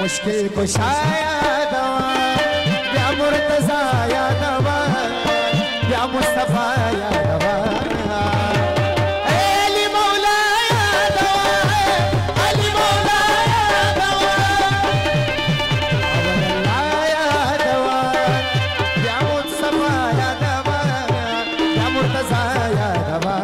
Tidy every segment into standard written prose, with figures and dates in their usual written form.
मुश्किल कुशाया दवा या मुर्तज़ा या दवा या मुस्तफ़ा या दवा अली मौला या दवा अली मौला या दवा अल्लाह या दवा या मुस्तफ़ा या दवा या मुर्तज़ा या दवा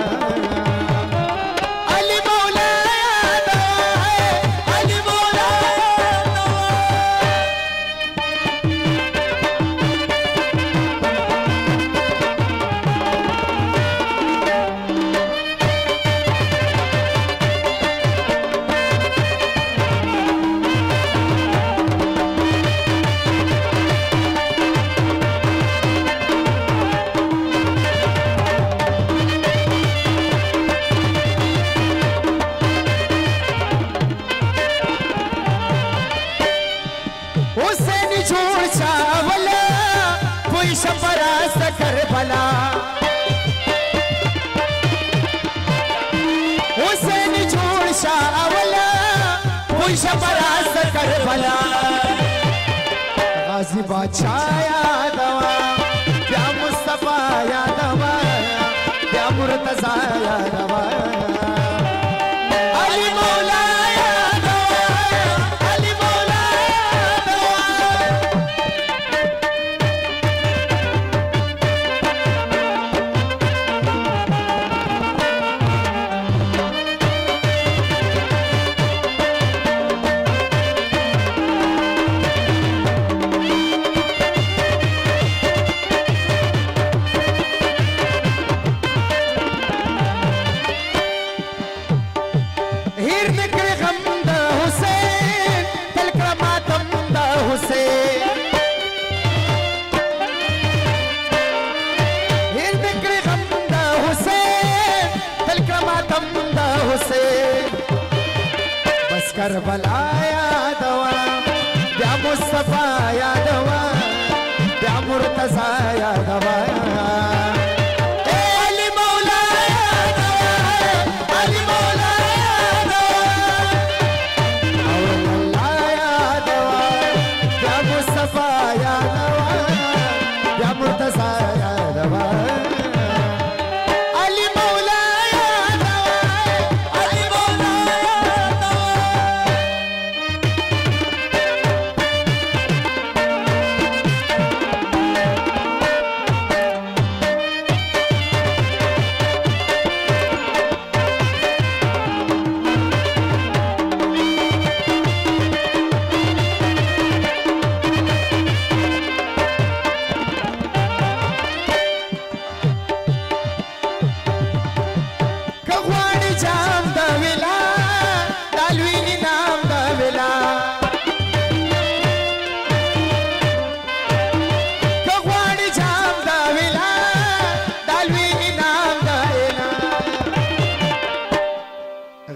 शपरास करबला हुसैन छोड़ शावला कोई शपरास करबला गाजी बादशाह या दवा या मुस्तफा या दवा या मुर्तज़ा या दवा अली मौला बस करबला या दवा या मुस्तफा या दवा या मुर्तज़ा या दवा अली मौला या दवा अली मौला या दवा अल्लाह या दवा या मुस्तफा या दवा या मुर्तज़ा या दवा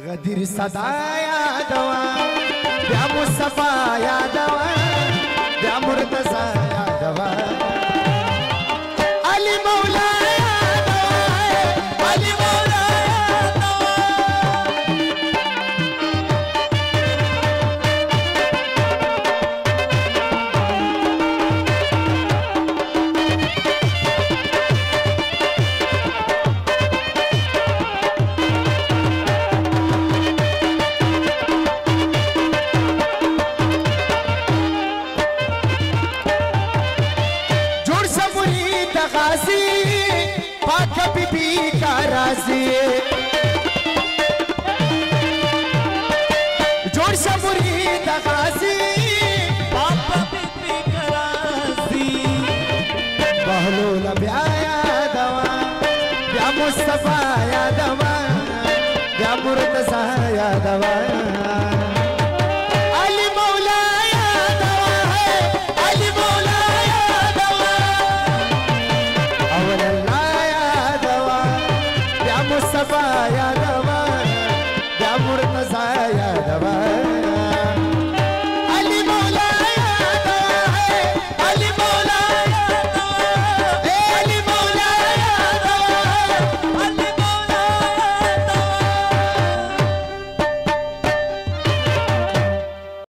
गदीर सदा या दवा या मुस्तफा या दवा मुर्तजा यादवा अली मौला यादवा अली मौला पाक बीबी का राजी जोड़ से मुरीद गाजी पाक बीबी का राजी बहलूल ब्याया दवा या मुस्तफा या दवा या मुर्तजा या दवा मुस्तफा या